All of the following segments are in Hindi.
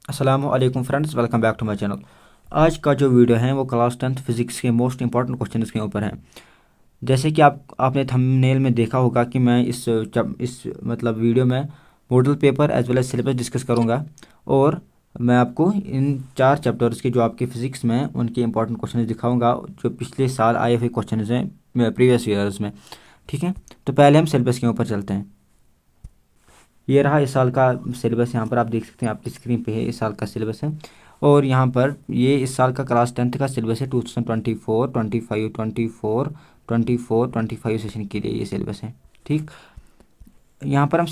अस्सलाम वालेकुम friends, welcome back to my channel. आज का जो वीडियो है वो क्लास 10th फिजिक्स के मोस्ट इंपॉर्टेंट क्वेश्चंस के ऊपर है। जैसे कि आपने थंबनेल में देखा होगा कि मैं इस मतलब वीडियो में model paper as well as syllabus discuss करूंगा और मैं आपको इन 4 चैप्टर्स के जो आपके फिजिक्स में हैं उनके इंपॉर्टेंट क्वेश्चन दिखाऊंगा जो पिछले साल आए हुए क्वेश्चन हैं प्रीवियस ईयर्स में। ठीक है, तो पहले हम सिलेबस के ऊपर चलते हैं। ये रहा इस साल का सिलेबस, यहाँ पर आप देख सकते हैं, आपकी स्क्रीन पे है इस साल का सिलेबस है। और यहाँ पर ये इस साल का क्लास 10th का सिलेबस है 2024 25 24 सेशन के लिए ये सिलेबस है। ठीक, यहाँ पर हम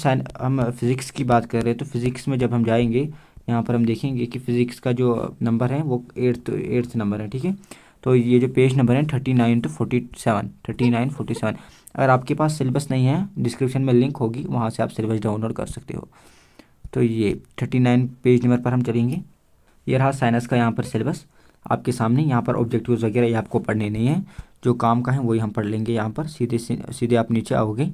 फिज़िक्स की बात कर रहे हैं, तो फिज़िक्स में जब हम जाएंगे यहाँ पर हम देखेंगे कि फ़िज़िक्स का जो नंबर है वो एट्थ नंबर है। ठीक है, तो ये जो पेज नंबर है 39 to 47 अगर आपके पास सिलेबस नहीं है, डिस्क्रिप्शन में लिंक होगी, वहाँ से आप सिलेबस डाउनलोड कर सकते हो। तो ये 39 पेज नंबर पर हम चलेंगे। ये रहा साइंस का यहाँ पर सिलेबस आपके सामने। यहाँ पर ऑब्जेक्टिव्स वगैरह ये आपको पढ़ने नहीं है, जो काम का है वही हम पढ़ लेंगे। यहाँ पर सीधे सीधे आप नीचे आओगे।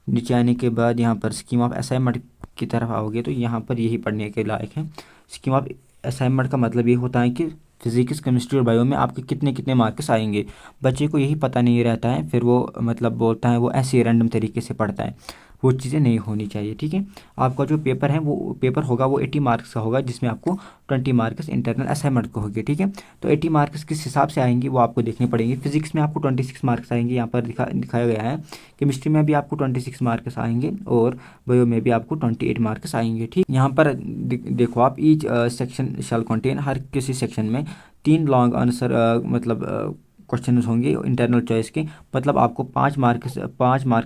नीचे आने के बाद यहाँ पर स्कीम ऑफ असाइनमेंट की तरफ आओगे तो यहाँ पर यही पढ़ने के लायक है। स्कीम ऑफ असाइनमेंट का मतलब ये होता है कि फिजिक्स केमिस्ट्री और बायो में आपके कितने कितने मार्क्स आएंगे। बच्चे को यही पता नहीं रहता है, फिर वो मतलब बोलता है, वो ऐसे रैंडम तरीके से पढ़ता है। वो चीज़ें नहीं होनी चाहिए। ठीक है, आपका जो पेपर है वो पेपर होगा वो 80 मार्क्स का होगा, जिसमें आपको 20 मार्क्स इंटरनल असाइनमेंट को होगी। ठीक है, तो 80 मार्क्स किस हिसाब से आएंगे वो आपको देखने पड़ेंगे। फिजिक्स में आपको 26 मार्क्स आएंगे, यहाँ पर दिखाया गया है। केमिस्ट्री में भी आपको 26 मार्क्स आएंगे और बायो में भी आपको 28 मार्क्स आएंगे। ठीक, यहाँ पर देखो आप, ईच सेक्शन शैल कंटेन, हर किसी सेक्शन में 3 लॉन्ग आंसर मतलब क्वेश्चन होंगे इंटरनल चॉइस के। मतलब आपको 5 मार्क्स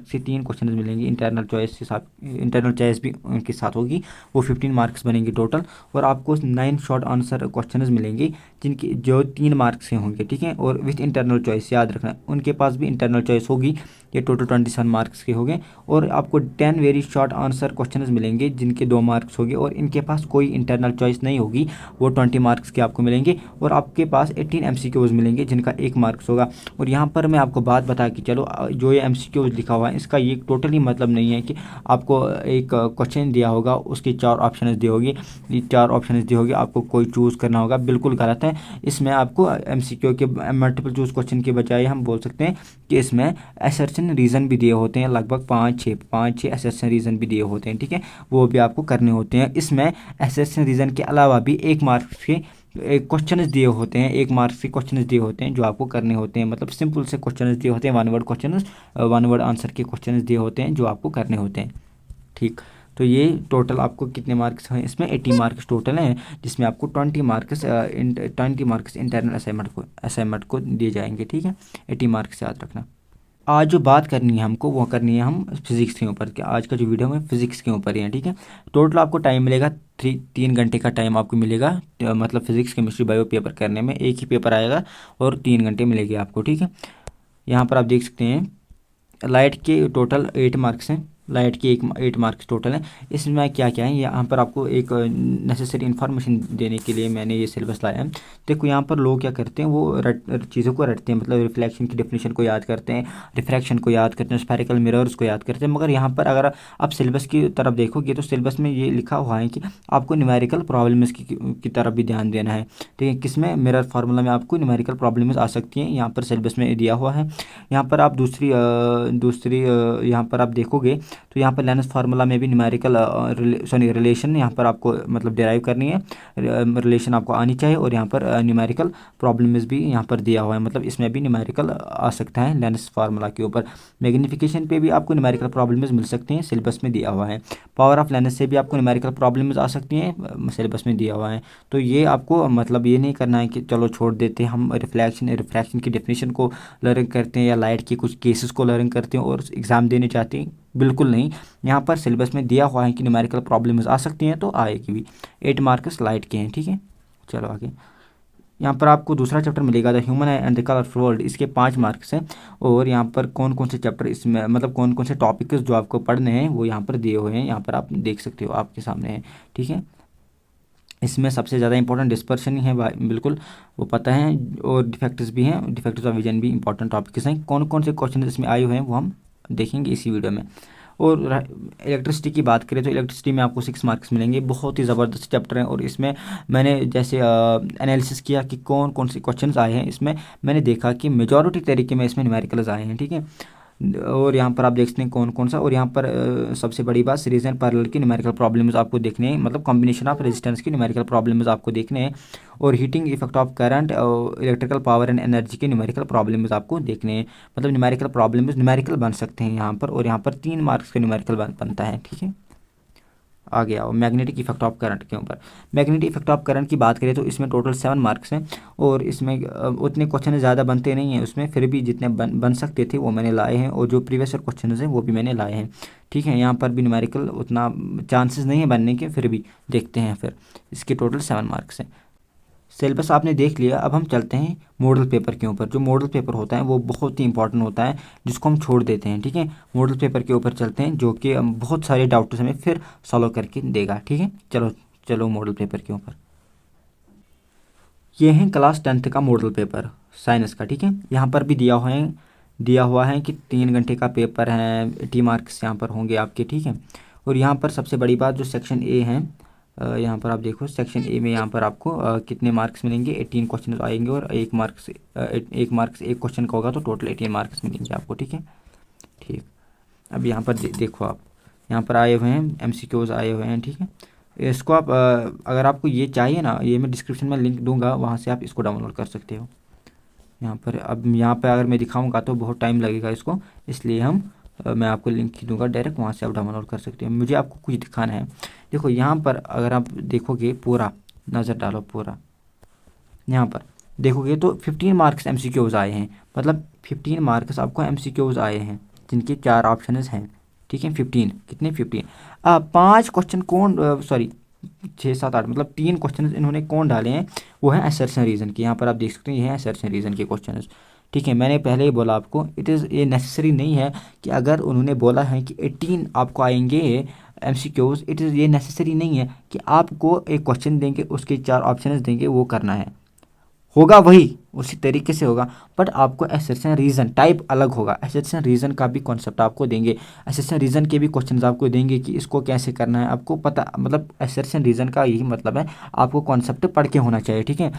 से 3 क्वेश्चन मिलेंगे इंटरनल चॉइस के साथ। इंटरनल चॉइस भी उनके साथ होगी, वो 15 मार्क्स बनेंगे टोटल। और आपको 9 शॉर्ट आंसर क्वेश्चन मिलेंगे जिनकी जो 3 मार्क्स के होंगे। ठीक है, और विथ इंटरनल चॉइस, याद रखना उनके पास भी इंटरनल चॉइस होगी। ये टोटल 27 मार्क्स के हो गए। और आपको 10 वेरी शॉर्ट आंसर क्वेश्चन मिलेंगे जिनके 2 मार्क्स होंगे और इनके पास कोई इंटरनल चॉइस नहीं होगी, वो 20 मार्क्स के आपको मिलेंगे। और आपके पास 18 MCQs मिलेंगे जिनका 1 मार्क्स होगा। और यहाँ पर मैं आपको बात बता कि चलो, जो ये MCQs लिखा हुआ है इसका ये टोटली मतलब नहीं है कि आपको एक क्वेश्चन दिया होगा, उसके 4 ऑप्शन दिए होंगे, ये 4 ऑप्शन दिए होंगे, आपको कोई चूज़ करना होगा। बिल्कुल गलत है। इसमें आपको MCQ के मल्टीपल चूज़ क्वेश्चन के बजाय हम बोल सकते हैं कि इसमें असर्शन रीज़न भी दिए होते हैं, लगभग 5-6 असर्शन रीज़न भी दिए होते हैं। ठीक है, वो भी आपको करने होते हैं। इसमें असर्शन रीज़न के अलावा भी 1 मार्क्स के क्वेश्चन दिए होते हैं, 1 मार्क्स के क्वेश्चन दिए होते हैं जो आपको करने होते हैं। मतलब सिंपल से क्वेश्चन दिए होते हैं, 1 वर्ड क्वेश्चन, 1 वर्ड आंसर के क्वेश्चन दिए होते हैं जो आपको करने होते हैं। ठीक, तो ये टोटल आपको कितने मार्क्स हैं, इसमें 80 मार्क्स टोटल हैं, जिसमें आपको 20 मार्क्स इंटरनल असाइनमेंट को दिए जाएंगे। ठीक है, 80 मार्क्स याद रखना। आज जो बात करनी है हमको वो करनी है हम फिज़िक्स के ऊपर, कि आज का जो वीडियो में फिज़िक्स के ऊपर ही है। ठीक है, टोटल आपको टाइम मिलेगा 3 घंटे का टाइम आपको मिलेगा, मतलब फिज़िक्स केमिस्ट्री बायो पेपर करने में। एक ही पेपर आएगा और 3 घंटे मिलेंगे आपको। ठीक है, यहाँ पर आप देख सकते हैं लाइट के टोटल 8 मार्क्स हैं, लाइट के 8 मार्क्स टोटल हैं। इसमें क्या क्या है, यहाँ पर आपको एक नेसेसरी इन्फॉर्मेशन देने के लिए मैंने ये सिलेबस लाया है। देखो, यहाँ पर लोग क्या करते हैं, वो चीज़ों को रटते हैं, मतलब रिफ्लेक्शन की डेफिनेशन को याद करते हैं, रिफ्रैक्शन को याद करते हैं, स्फेरिकल मिरर्स को याद करते हैं। मगर यहाँ पर अगर आप सिलेबस की तरफ देखोगे तो सिलेबस में ये लिखा हुआ है कि आपको न्यूमेरिकल प्रॉब्लम्स की तरफ भी ध्यान देना है। ठीक है, किसमें, मिरर फार्मूला में आपको न्यूमेरिकल प्रॉब्लम्स आ सकती हैं, यहाँ पर सिलेबस में दिया हुआ है। यहाँ पर आप दूसरी यहाँ पर आप देखोगे तो यहाँ पर लेंस फार्मूला में भी न्यूमेरिकल रिलेशन यहाँ पर आपको मतलब डिराइव करनी है, रिलेशन आपको आनी चाहिए। और यहाँ पर न्यूमेरिकल प्रॉब्लम्स भी यहाँ पर दिया हुआ है, मतलब इसमें भी न्यूमेरिकल आ सकता है लेंस फार्मूला के ऊपर। मैग्नीफिकेशन पे भी आपको न्यूमेरिकल प्रॉब्लम्स मिल सकती हैं, सिलेबस में दिया हुआ है। पावर ऑफ लेंस से भी आपको न्यूमेरिकल प्रॉब्लम्स आ सकती हैं, सिलेबस में दिया हुआ है। तो ये आपको मतलब ये नहीं करना है कि चलो छोड़ देते हैं, हम रिफ्रैक्शन की डेफिनेशन को लर्न करते हैं या लाइट के कुछ केसेस को लर्न करते हैं और एग्ज़ाम देने जाते हैं। बिल्कुल नहीं, यहाँ पर सिलेबस में दिया हुआ है कि न्यूमेरिकल प्रॉब्लम्स आ सकती हैं, तो आएगी भी। 8 मार्क्स लाइट के हैं। ठीक है, चलो आगे। यहाँ पर आपको दूसरा चैप्टर मिलेगा, the human and the colourful world, इसके 5 मार्क्स हैं। और यहाँ पर कौन कौन से चैप्टर इसमें, मतलब कौन कौन से टॉपिक्स जो आपको पढ़ने हैं वो यहाँ पर दिए हुए हैं, यहाँ पर आप देख सकते हो, आपके सामने है। ठीक है, इसमें सबसे ज़्यादा इंपॉर्टेंट डिस्पर्शन ही है, बिल्कुल वो पता है, और डिफेक्ट्स भी हैं, डिफेक्ट्स ऑफ विजन भी इंपॉर्टेंट टॉपिक्स हैं। कौन कौन से क्वेश्चन इसमें आए हुए हैं वो हम देखेंगे इसी वीडियो में। और इलेक्ट्रिसिटी की बात करें तो इलेक्ट्रिसिटी में आपको 6 मार्क्स मिलेंगे। बहुत ही ज़बरदस्त चैप्टर है और इसमें मैंने जैसे एनालिसिस किया कि कौन कौन से क्वेश्चंस आए हैं, इसमें मैंने देखा कि मेजॉरिटी तरीके में इसमें न्यूमेरिकल्स आए हैं, ठीक है। और यहाँ पर आप देख सकते हैं कौन कौन सा, और यहाँ पर सबसे बड़ी बात सीरीज एंड पैरेलल की न्यूमेरिकल प्रॉब्लम्स आपको देखने हैं, मतलब कॉम्बिनेशन ऑफ रेजिस्टेंस की न्यूमेरिकल प्रॉब्लम्स आपको देखने हैं, और हीटिंग इफेक्ट ऑफ करंट और इलेक्ट्रिकल पावर एंड एनर्जी के न्यूमेरिकल प्रॉब्लम्स आपको देखने हैं। मतलब न्यूमेरिकल प्रॉब्लम्स न्यूमेरिकल बन सकते हैं यहाँ पर, और यहाँ पर 3 मार्क्स का न्यूमेरिकल बनता है, ठीक है। आ गया और मैग्नेटिक इफेक्ट ऑफ करंट के ऊपर। मैग्नेटिक इफेक्ट ऑफ करंट की बात करें तो इसमें टोटल 7 मार्क्स हैं, और इसमें उतने क्वेश्चन ज़्यादा बनते नहीं हैं उसमें, फिर भी जितने बन सकते थे वो मैंने लाए हैं, और जो प्रीवियस ईयर क्वेश्चन हैं वो भी मैंने लाए हैं, ठीक है। यहाँ पर भी न्यूमेरिकल उतना चांसेस नहीं है बनने के, फिर भी देखते हैं। फिर इसके टोटल 7 मार्क्स हैं। सिलेबस आपने देख लिया, अब हम चलते हैं मॉडल पेपर के ऊपर। जो मॉडल पेपर होता है वो बहुत ही इंपॉर्टेंट होता है, जिसको हम छोड़ देते हैं, ठीक है। मॉडल पेपर के ऊपर चलते हैं, जो कि बहुत सारे डाउट्स हमें फिर सॉल्व करके देगा, ठीक है। चलो चलो मॉडल पेपर के ऊपर। ये है क्लास 10th का मॉडल पेपर साइंस का, ठीक है। यहाँ पर भी दिया हुआ है कि 3 घंटे का पेपर है, 80 मार्क्स यहाँ पर होंगे आपके, ठीक है। और यहाँ पर सबसे बड़ी बात जो सेक्शन ए है, यहाँ पर आप देखो सेक्शन ए में यहाँ पर आपको कितने मार्क्स मिलेंगे, 18 क्वेश्चन आएंगे, और एक मार्क्स एक क्वेश्चन का होगा, तो टोटल 18 मार्क्स मिलेंगे आपको, ठीक है। ठीक, अब यहाँ पर देखो आप, यहाँ पर आए हुए हैं MCQs आए हुए हैं, ठीक है। इसको आप अगर आपको ये चाहिए ना, ये मैं डिस्क्रिप्शन में लिंक दूंगा, वहाँ से आप इसको डाउनलोड कर सकते हो। यहाँ पर अब यहाँ पर अगर मैं दिखाऊंगा तो बहुत टाइम लगेगा इसको, इसलिए मैं आपको लिंक ही दूंगा डायरेक्ट, वहाँ से आप डाउनलोड कर सकते हो। मुझे आपको कुछ दिखाना है। देखो यहाँ पर अगर आप देखोगे, पूरा नज़र डालो, पूरा यहाँ पर देखोगे तो 15 मार्क्स MCQs आए हैं, मतलब 15 मार्क्स आपको MCQs आए हैं, जिनके 4 ऑप्शन हैं, ठीक है। 15 कितने, 15 5 क्वेश्चन कौन, सॉरी 6 7 8, मतलब 3 क्वेश्चन इन्होंने कौन डाले हैं, वो है असर्शन रीज़न के। यहाँ पर आप देख सकते हैं, ये है असर्शन रीज़न के क्वेश्चन, ठीक है। मैंने पहले ही बोला आपको, ये नेसेसरी नहीं है कि अगर उन्होंने बोला है कि 18 आपको आएंगे MCQs, ये नेसेसरी नहीं है कि आपको एक क्वेश्चन देंगे, उसके 4 ऑप्शन देंगे, वो करना है, होगा वही उसी तरीके से होगा, बट आपको असर्शन रीज़न टाइप अलग होगा। असर्शन रीज़न का भी कॉन्सेप्ट आपको देंगे, असर्शन रीज़न के भी क्वेश्चंस आपको देंगे कि इसको कैसे करना है, आपको पता, मतलब असर्शन रीज़न का यही मतलब है, आपको कॉन्सेप्ट पढ़ के होना चाहिए, ठीक है।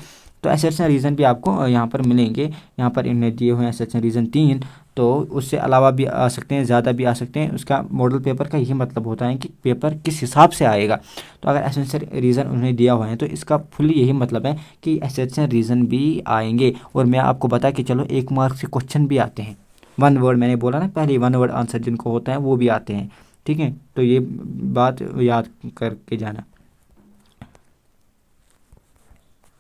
तो असर्शन रीज़न भी आपको यहाँ पर मिलेंगे। यहाँ पर इन्हें दिए हुए हैं असर्शन रीज़न 3, तो उससे अलावा भी आ सकते हैं, ज़्यादा भी आ सकते हैं। उसका मॉडल पेपर का यही मतलब होता है कि पेपर किस हिसाब से आएगा। तो अगर एसेंशियल रीज़न उन्हें दिया हुआ है तो इसका फुल यही मतलब है कि एसेंशियल रीज़न भी आएंगे। और मैं आपको बता कि चलो 1 मार्क्स के क्वेश्चन भी आते हैं, 1 वर्ड, मैंने बोला ना पहले, 1 वर्ड आंसर जिनको होता है वो भी आते हैं, ठीक है। तो ये बात याद करके जाना।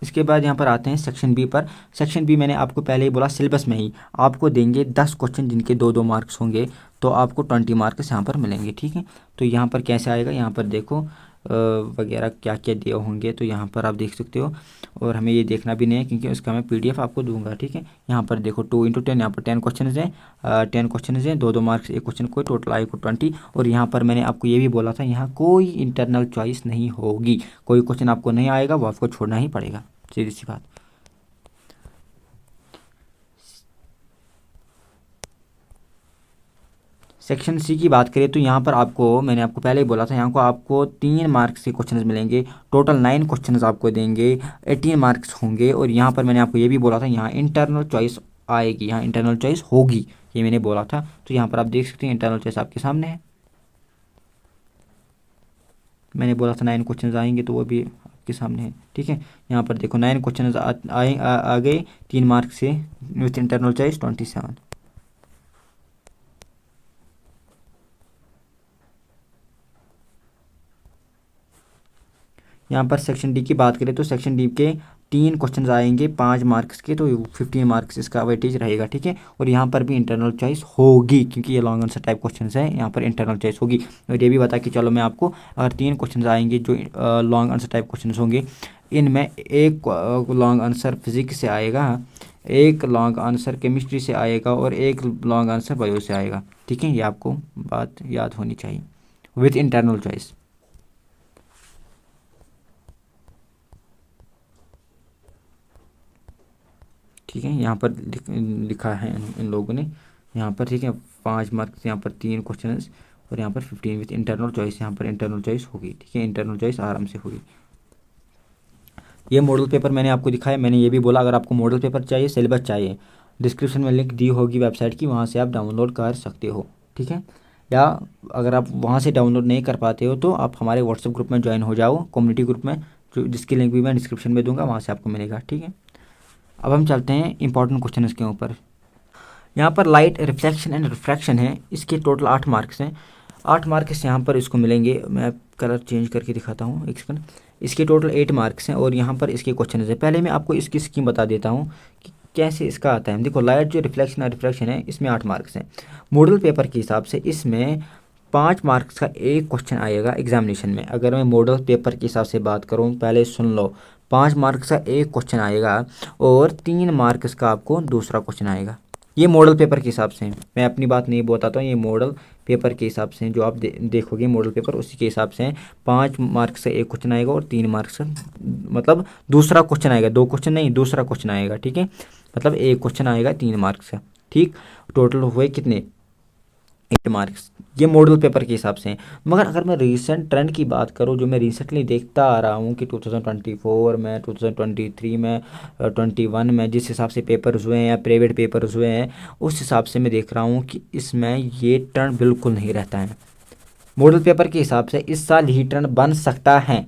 इसके बाद यहाँ पर आते हैं सेक्शन बी पर। सेक्शन बी मैंने आपको पहले ही बोला, सिलेबस में ही आपको देंगे 10 क्वेश्चन जिनके 2-2 मार्क्स होंगे, तो आपको 20 मार्क्स यहाँ पर मिलेंगे, ठीक है। तो यहाँ पर कैसे आएगा, यहाँ पर देखो वगैरह क्या क्या दिए होंगे, तो यहाँ पर आप देख सकते हो। और हमें ये देखना भी नहीं है क्योंकि उसका मैं PDF आपको दूंगा, ठीक है। यहाँ पर देखो 2 × 10, यहाँ पर 10 क्वेश्चन हैं, 10 क्वेश्चन हैं, 2-2 मार्क्स एक क्वेश्चन को, टोटल आएगा 20। और यहाँ पर मैंने आपको ये भी बोला था, यहाँ कोई इंटरनल चॉइस नहीं होगी, कोई क्वेश्चन आपको नहीं आएगा वो आपको छोड़ना ही पड़ेगा, सीधी सी बात। सेक्शन सी की बात करें तो यहाँ पर आपको, मैंने आपको पहले ही बोला था, यहाँ को आपको 3 मार्क्स के क्वेश्चंस मिलेंगे, टोटल 9 क्वेश्चंस आपको देंगे, 18 मार्क्स होंगे। और यहाँ पर मैंने आपको ये भी बोला था, यहाँ इंटरनल चॉइस आएगी, यहाँ इंटरनल चॉइस होगी, ये मैंने बोला था। तो यहाँ पर आप देख सकते हैं इंटरनल चॉइस आपके सामने है, मैंने बोला था 9 क्वेश्चन आएंगे, तो वो भी आपके सामने है, ठीक है। यहाँ पर देखो 9 क्वेश्चन आ गए 3 मार्क्स से, विथ इंटरनल चॉइस 27। यहाँ पर सेक्शन डी की बात करें तो सेक्शन डी के 3 क्वेश्चन आएंगे 5 मार्क्स के, तो 15 मार्क्स इसका वेटेज रहेगा, ठीक है। और यहाँ पर भी इंटरनल चॉइस होगी क्योंकि ये लॉन्ग आंसर टाइप क्वेश्चन है, यहाँ पर इंटरनल चॉइस होगी। और ये भी बता कि चलो मैं आपको, अगर 3 क्वेश्चन आएंगे जो लॉन्ग आंसर टाइप क्वेश्चन होंगे, इनमें एक लॉन्ग आंसर फिजिक्स से आएगा, एक लॉन्ग आंसर केमिस्ट्री से आएगा, और एक लॉन्ग आंसर बायो से आएगा, ठीक है। ये आपको बात याद होनी चाहिए, विथ इंटरनल चॉइस। ठीक है, यहाँ पर लिखा है इन लोगों ने यहाँ पर, ठीक है। 5 मार्क्स यहाँ पर 3 क्वेश्चन, और यहाँ पर 15 विथ इंटरनल चॉइस, यहाँ पर इंटरनल चॉइस होगी, ठीक है, इंटरनल चॉइस आराम से होगी। ये मॉडल पेपर मैंने आपको दिखाया। मैंने ये भी बोला अगर आपको मॉडल पेपर चाहिए, सिलेबस चाहिए, डिस्क्रिप्शन में लिंक दी होगी वेबसाइट की, वहाँ से आप डाउनलोड कर सकते हो, ठीक है। या अगर आप वहाँ से डाउनलोड नहीं कर पाते हो तो आप हमारे व्हाट्सएप ग्रुप में ज्वाइन हो जाओ, कम्युनिटी ग्रुप में, जो जिसकी लिंक भी मैं डिस्क्रिप्शन में दूंगा, वहाँ से आपको मिलेगा, ठीक है। अब हम चलते हैं इंपॉर्टेंट क्वेश्चन के ऊपर। यहाँ पर लाइट रिफ्लेक्शन एंड रिफ्रैक्शन है, इसके टोटल 8 मार्क्स हैं। 8 मार्क्स यहाँ पर इसको मिलेंगे। मैं कलर चेंज करके दिखाता हूँ एक सेकंड। इसके टोटल 8 मार्क्स हैं और यहाँ पर इसके क्वेश्चन है। पहले मैं आपको इसकी स्कीम बता देता हूँ कि कैसे इसका आता है। देखो, लाइट जो रिफ्लेक्शन और रिफ्रैक्शन है, इसमें 8 मार्क्स हैं। मॉडल पेपर के हिसाब से इसमें 5 मार्क्स का एक क्वेश्चन आएगा एग्जामिनेशन में। अगर मैं मॉडल पेपर के हिसाब से बात करूँ, पहले सुन लो, 5 मार्क्स का एक क्वेश्चन आएगा और 3 मार्क्स का आपको दूसरा क्वेश्चन आएगा। ये मॉडल पेपर के हिसाब से, मैं अपनी बात नहीं बताता हूँ, ये मॉडल पेपर के हिसाब से जो आप देखोगे मॉडल पेपर, उसी के हिसाब से 5 मार्क्स से एक क्वेश्चन आएगा और 3 मार्क्स का मतलब दूसरा क्वेश्चन आएगा। 2 क्वेश्चन नहीं, दूसरा क्वेश्चन आएगा, ठीक है। मतलब एक क्वेश्चन आएगा 3 मार्क्स का, ठीक। टोटल हुए कितने, 8 मार्क्स। ये मॉडल पेपर के हिसाब से हैं। मगर अगर मैं रीसेंट ट्रेंड की बात करूँ, जो मैं रिसेंटली देखता आ रहा हूँ कि 2024 में, 2023 में, 21 में जिस हिसाब से पेपर्स हुए हैं या प्राइवेट पेपर्स हुए हैं, उस हिसाब से मैं देख रहा हूँ कि इसमें ये टर्न बिल्कुल नहीं रहता है। मॉडल पेपर के हिसाब से इस साल ही टर्न बन सकता है।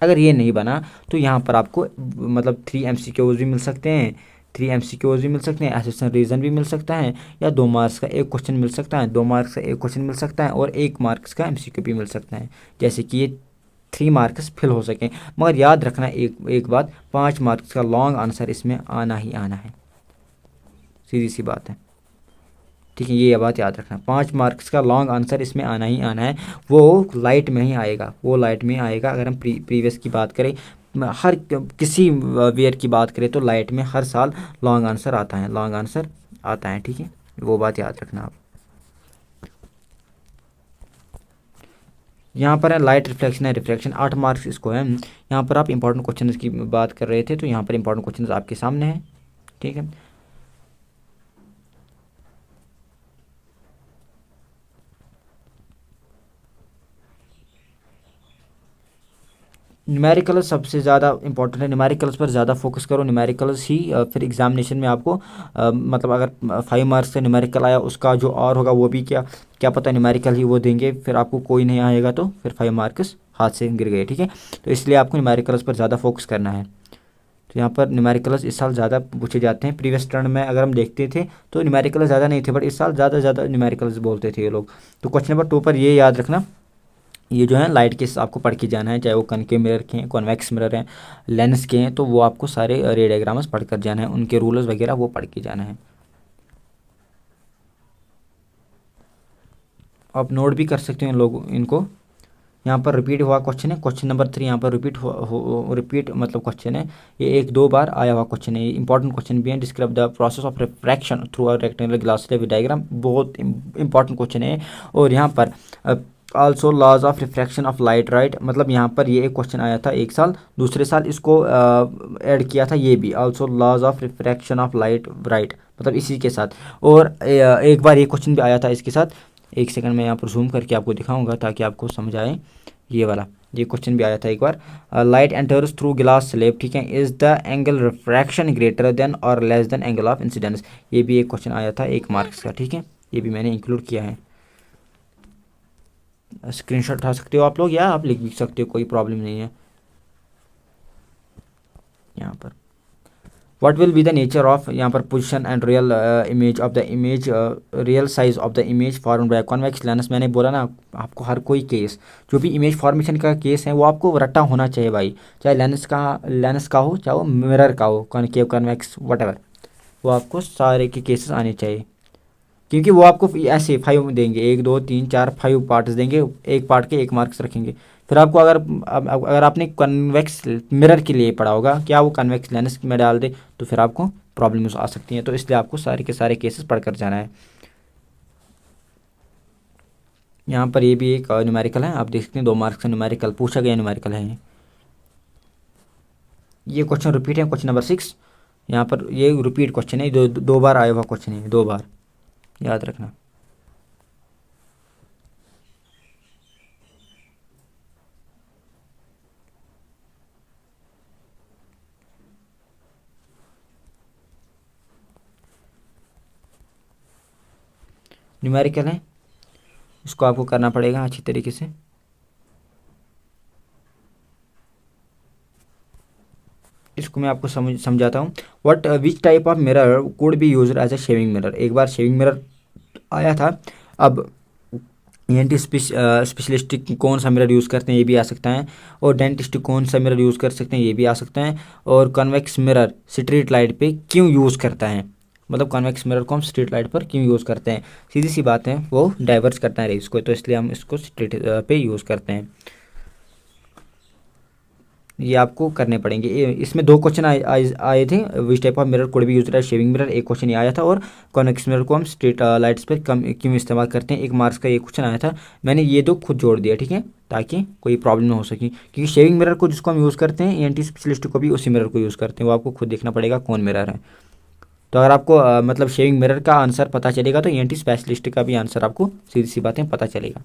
अगर ये नहीं बना तो यहाँ पर आपको मतलब 3 MCQs भी मिल सकते हैं, 3 MCQs भी मिल सकते हैं, असिस्टेंट रीजन भी मिल सकता है, या 2 मार्क्स का एक क्वेश्चन मिल सकता है, 2 मार्क्स का एक क्वेश्चन मिल सकता है और 1 मार्क्स का MCQ भी मिल सकता है, जैसे कि ये 3 मार्क्स फिल हो सकें। मगर याद रखना एक बात, 5 मार्क्स का लॉन्ग आंसर इसमें आना ही आना है, सीधी सी बात है, ठीक है। ये बात याद रखना, 5 मार्क्स का लॉन्ग आंसर इसमें आना ही आना है। वो लाइट में ही आएगा, वो लाइट में आएगा। अगर हम प्रीवियस की बात करें, हर किसी वेयर की बात करें तो लाइट में हर साल लॉन्ग आंसर आता है, लॉन्ग आंसर आता है, ठीक है। वो बात याद रखना आप। यहाँ पर है लाइट रिफ्लेक्शन है रिफ्लेक्शन, 8 मार्क्स इसको है। यहाँ पर आप इंपॉर्टेंट क्वेश्चन की बात कर रहे थे, तो यहाँ पर इंपॉर्टेंट क्वेश्चन आपके सामने है, ठीक है। न्यूमेरिकल्स सबसे ज़्यादा इंपॉर्टेंट है, न्यूमेरिकल्स पर ज़्यादा फोकस करो। न्यूमेरिकल्स ही फिर एग्जामिनेशन में आपको मतलब अगर 5 मार्क्स का न्यूमेरिकल आया, उसका जो और होगा वो भी क्या पता न्यूमेरिकल ही वो देंगे, फिर आपको कोई नहीं आएगा तो फिर 5 मार्क्स हाथ से गिर गए, ठीक है। तो इसलिए आपको न्यूमेरिकल्स पर ज़्यादा फोकस करना है। तो यहाँ पर न्यूमेरिकल्स इस साल ज़्यादा पूछे जाते हैं। प्रीवियस टर्न में अगर हम देखते थे तो न्यूमेरिकल्स ज़्यादा नहीं थे, बट इस साल ज़्यादा न्यूमेरिकल्स बोलते थे ये लोग। तो क्वेश्चन नंबर 2 पर ये याद रखना, ये जो है लाइट के आपको पढ़ के जाना है, चाहे वो कनकेव मिरर के हैं, कॉन्वेक्स मिरर हैं, लेंस के हैं, तो वो आपको सारे रे डायग्राम्स पढ़ कर जाना है, उनके रूल्स वगैरह वो पढ़ के जाना है। आप नोट भी कर सकते हैं लोग इनको। यहाँ पर रिपीट हुआ क्वेश्चन है, क्वेश्चन नंबर 3 यहाँ पर रिपीट मतलब क्वेश्चन है, ये 1-2 बार आया हुआ क्वेश्चन है, ये इंपॉर्टेंट क्वेश्चन भी है। Describe the process of refraction through a rectangular glass slab diagram, बहुत इंपॉर्टेंट क्वेश्चन है। और यहाँ पर also laws of refraction of light, right, मतलब यहाँ पर ये एक क्वेश्चन आया था एक साल, दूसरे साल इसको ऐड किया था, ये भी also laws of refraction of light, right, मतलब इसी के साथ। और एक बार ये क्वेश्चन भी आया था इसके साथ। एक सेकंड में यहाँ पर जूम करके आपको दिखाऊंगा ताकि आपको समझ आए। ये वाला ये क्वेश्चन भी आया था एक बार, light enters through glass slab, ठीक है, is the angle refraction greater than और less than angle of incidence. ये भी एक क्वेश्चन आया था 1 मार्क्स का, ठीक है, ये भी मैंने इंक्लूड किया है। स्क्रीनशॉट उठा सकते हो आप लोग या आप लिख भी सकते हो, कोई प्रॉब्लम नहीं है। यहाँ पर what will be the nature of, यहाँ पर position and real image of the image, real size of the image form by convex lens. मैंने बोला ना आपको, हर कोई केस जो भी इमेज फॉर्मेशन का केस है वो आपको रट्टा होना चाहिए भाई, चाहे लेंस का हो, चाहे वो मिरर का हो, कॉनकेव कॉन्वेक्स वटेवर, वो आपको सारे के केसेस आने चाहिए। क्योंकि वो आपको ऐसे 5 देंगे, 1 2 3 4 5 पार्ट्स देंगे, एक पार्ट के 1 मार्क्स रखेंगे। फिर आपको अगर आपने कन्वेक्स मिरर के लिए पढ़ा होगा, क्या वो कन्वेक्स लेंस में डाल दे तो फिर आपको प्रॉब्लम्स आ सकती हैं। तो इसलिए आपको सारे के सारे केसेस पढ़ कर जाना है। यहाँ पर ये भी एक न्यूमेरिकल है, आप देख सकते हैं 2 मार्क्स का न्यूमेरिकल पूछा गया न्यूमेरिकल है। ये क्वेश्चन रिपीट है, क्वेश्चन नंबर 6। यहाँ पर ये रिपीट क्वेश्चन है, 2 बार आया हुआ क्वेश्चन है, 2 बार याद रखना। न्यूमेरिकल है, इसको आपको करना पड़ेगा अच्छी तरीके से। इसको मैं आपको समझाता हूँ। What which type of mirror could be used as a shaving mirror. एक बार शेविंग मिरर आया था, अब ENT स्पेशलिस्ट कौन सा मिरर यूज़ करते हैं ये भी आ सकता है, और डेंटिस्ट कौन सा मिरर यूज़ कर सकते हैं ये भी आ सकता है, और कन्वेक्स मिरर स्ट्रीट लाइट पे क्यों यूज़ करता है, मतलब कन्वेक्स मिरर को हम स्ट्रीट लाइट पर क्यों यूज़ करते हैं। सीधी सी बात है, वो डाइवर्स करता है रेज को, तो इसलिए हम इसको स्ट्रीट पे यूज़ करते हैं। ये आपको करने पड़ेंगे। इसमें 2 क्वेश्चन आए थे, which type of mirror could be used as shaving mirror, एक क्वेश्चन ये आया था, और कॉन्वेक्स मिरर को हम स्ट्रीट लाइट्स पर कम क्यों इस्तेमाल करते हैं, 1 मार्क्स का ये क्वेश्चन आया था। मैंने ये 2 खुद जोड़ दिया, ठीक है, ताकि कोई प्रॉब्लम ना हो सके, क्योंकि शेविंग मिरर को जिसको हम यूज़ करते हैं ENT स्पेशलिस्ट को भी उसी मिरर को यूज़ करते हैं, वो आपको खुद देखना पड़ेगा कौन मिरर है। तो अगर आपको मतलब शेविंग मिरर का आंसर पता चलेगा तो ENT स्पेशलिस्ट का भी आंसर आपको सीधी सी बातें पता चलेगा।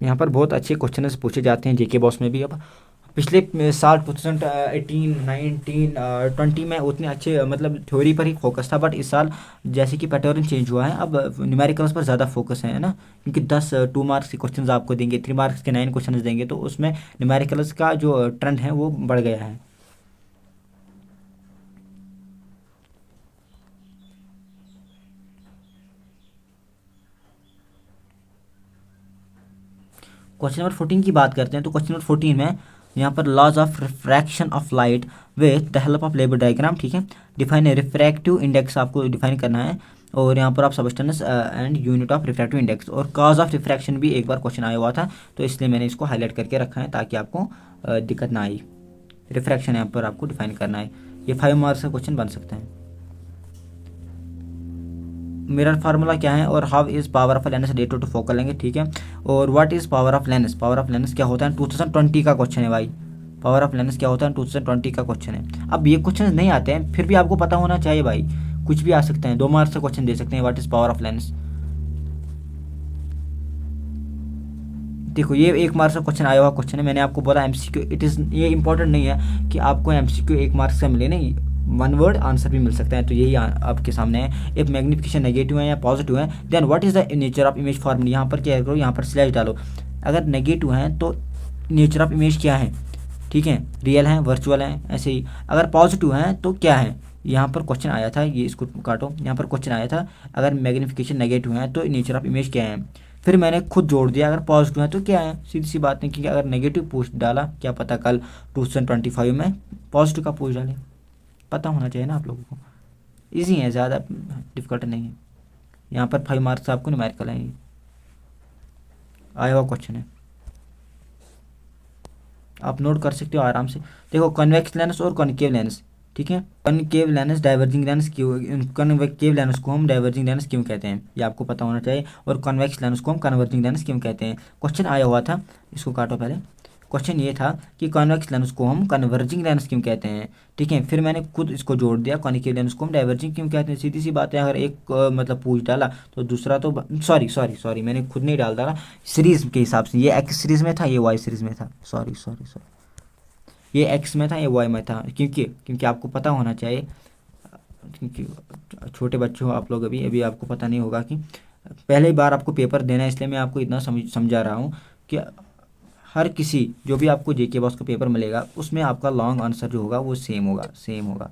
यहाँ पर बहुत अच्छे क्वेश्चन पूछे जाते हैं JK बॉस में भी। अब पिछले साल 2018, 19, 20 में उतने अच्छे मतलब थ्योरी पर ही फोकस था, बट इस साल जैसे कि पैटर्न चेंज हुआ है, अब न्यूमेरिकल्स पर ज़्यादा फोकस है ना, क्योंकि 10 2 मार्क्स के क्वेश्चन आपको देंगे, 3 मार्क्स के 9 क्वेश्चन देंगे, तो उसमें न्यूमेरिकल्स का जो ट्रेंड है वो बढ़ गया है। क्वेश्चन नंबर 14 की बात करते हैं, तो क्वेश्चन नंबर 14 में यहाँ पर laws of refraction of light with the help of label diagram, ठीक है, डिफाइन रिफ्रैक्टिव इंडेक्स आपको डिफाइन करना है, और यहाँ पर आप substance and unit of refractive index और कॉज ऑफ रिफ्रैक्शन भी एक बार क्वेश्चन आया हुआ था, तो इसलिए मैंने इसको हाईलाइट करके रखा है ताकि आपको दिक्कत ना आई। रिफ्रैक्शन यहाँ पर आपको डिफाइन करना है, ये 5 मार्क्स का क्वेश्चन बन सकता है। मिरर फार्मूला क्या है, और how is power of lens related to focal length, ठीक है, और what is power of lens, power of lens क्या होता है, 2020 का क्वेश्चन है भाई, पावर ऑफ लेंस क्या होता है 2020 का क्वेश्चन है। अब ये क्वेश्चन नहीं आते हैं फिर भी आपको पता होना चाहिए भाई, कुछ भी आ सकते हैं, 2 मार्क्स का क्वेश्चन दे सकते हैं, what is power of lens. देखो ये 1 मार्क्स का क्वेश्चन आया हुआ क्वेश्चन है, मैंने आपको बोला MCQ, इट इज़ ये इंपॉर्टेंट नहीं है कि आपको MCQ 1 मार्क्स का मिले, नहीं, 1 वर्ड आंसर भी मिल सकता है, तो यही आपके सामने है। एक मैग्निफिकेशन नेगेटिव है या पॉजिटिव है, then what is the nature of image form, यहाँ पर क्या करो, यहाँ पर स्लैश डालो, अगर नेगेटिव है तो नेचर ऑफ इमेज क्या है, ठीक है, रियल है, वर्चुअल है, ऐसे ही। अगर पॉजिटिव है तो क्या है, यहाँ पर क्वेश्चन आया था, ये इसको काटो, यहाँ पर क्वेश्चन आया था अगर मैग्निफिकेशन नेगेटिव है तो नेचर ऑफ इमेज क्या है, फिर मैंने खुद जोड़ दिया अगर पॉजिटिव है तो क्या है, सीधी सी बात है, क्योंकि अगर नेगेटिव पूछ डाला, क्या पता कल 2025 में पॉजिटिव का पूछ डाले, पता होना चाहिए ना आप लोगों को। ईजी है, ज़्यादा डिफिकल्ट नहीं है। यहाँ पर 5 मार्क्स आपको न्यूमेरिकल है, आया हुआ क्वेश्चन है, आप नोट कर सकते हो आराम से। देखो कन्वेक्स लेंस और कॉनकेव लेंस, ठीक है, कनकेव लेंस डाइवर्जिंग लेंस क्यों, कन्वेक्टिव लेंस को हम डाइवर्जिंग लेंस क्यों कहते हैं ये आपको पता होना चाहिए, और कन्वेक्स लेंस को हम कन्वर्जिंग लेंस क्यों कहते हैं। क्वेश्चन आया हुआ था, इसको काटो पहले, क्वेश्चन ये था कि कॉन्वेक्स लेंस को हम कन्वर्जिंग लेंस क्यों कहते हैं, ठीक है, फिर मैंने खुद इसको जोड़ दिया, कॉनिकेव लेंस को हम डाइवर्जिंग क्यों कहते हैं। सीधी सी बात है, अगर एक मतलब पूछ डाला तो दूसरा तो सॉरी सॉरी सॉरी मैंने खुद नहीं डाल डाला, सीरीज के हिसाब से, ये एक्स सीरीज में था, ये वाई सीरीज में था, सॉरी सॉरी सॉरी, ये एक्स में था, ये वाई में था, क्योंकि क्योंकि आपको पता होना चाहिए, क्योंकि छोटे बच्चे हो आप लोग, अभी अभी आपको पता नहीं होगा कि पहले ही बार आपको पेपर देना है, इसलिए मैं आपको इतना समझा रहा हूँ कि हर किसी जो भी आपको JK बॉस का पेपर मिलेगा उसमें आपका लॉन्ग आंसर जो होगा वो सेम होगा, सेम होगा,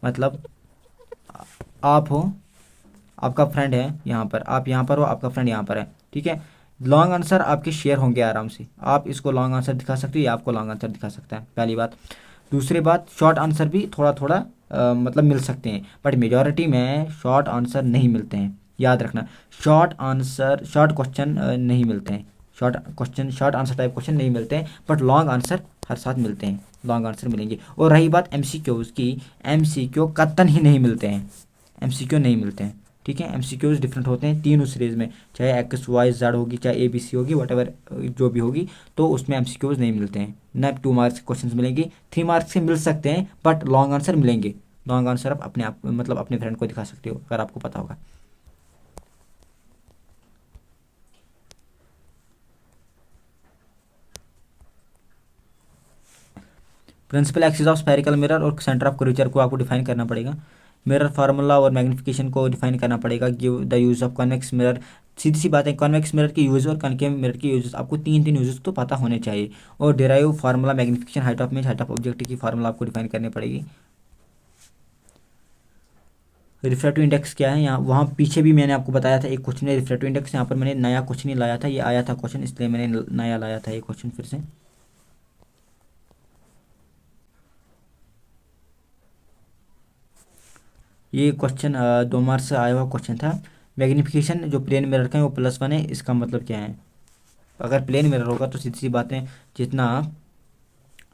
मतलब आप हो, आपका फ्रेंड है यहाँ पर, आप यहाँ पर हो, आपका फ्रेंड यहाँ पर है, ठीक है, लॉन्ग आंसर आपके शेयर होंगे आराम से, आप इसको लॉन्ग आंसर दिखा सकते हो, ये आपको लॉन्ग आंसर दिखा सकता है, पहली बात। दूसरी बात, शॉर्ट आंसर भी थोड़ा थोड़ा मतलब मिल सकते हैं, बट मेजॉरिटी में शॉर्ट आंसर नहीं मिलते हैं, याद रखना, शॉर्ट आंसर, शॉर्ट क्वेश्चन नहीं मिलते हैं, short question, short answer type question नहीं मिलते हैं, बट लॉन्ग आंसर हर साथ मिलते हैं, लॉन्ग आंसर मिलेंगे। और रही बात MCQs की, MCQ कतन ही नहीं मिलते हैं, MCQ नहीं मिलते हैं, ठीक है, MCQs डिफरेंट होते हैं तीनों सीरीज़ में, चाहे XYZ होगी, चाहे ABC होगी, वट जो भी होगी, तो उसमें MCQs नहीं मिलते हैं ना, 2 मार्क्स के क्वेश्चन मिलेंगे, 3 मार्क्स के मिल सकते हैं, बट लॉन्ग आंसर मिलेंगे, लॉन्ग आंसर आप अपने आप मतलब अपने फ्रेंड को दिखा सकते हो अगर आपको पता होगा। Principal axis of spherical mirror और सेंटर ऑफ कर्वेचर को आपको डिफाइन करना पड़ेगा। मिरर फार्मूला और मैग्निफिकेशन को डिफाइन करना पड़ेगा। Give the use of convex mirror, सीधी सी बात है, कॉन्वेक्स मिरर के यूज और कॉनकेव मिरर के यूजेस आपको तीन यूजेस तो पता होने चाहिए। और derive formula magnification, height of image, height of object की फार्मूला आपको डिफाइन करनी पड़ेगी। रिफ्रैक्टिव इंडेक्स क्या है, यहाँ वहाँ पीछे भी मैंने आपको बताया था एक क्वेश्चन है रिफ्रैक्टिव इंडेक्स। यहाँ पर मैंने नया क्वेश्चन ही लाया था, ये आया था क्वेश्चन, इसलिए मैंने नया लाया था ये क्वेश्चन फिर से। ये क्वेश्चन 2 मार्क्स से आया हुआ क्वेश्चन था। मैग्निफिकेशन जो प्लेन मिरर का है वो +1 है, इसका मतलब क्या है? अगर प्लेन मिरर होगा तो सीधी सी बात है, जितना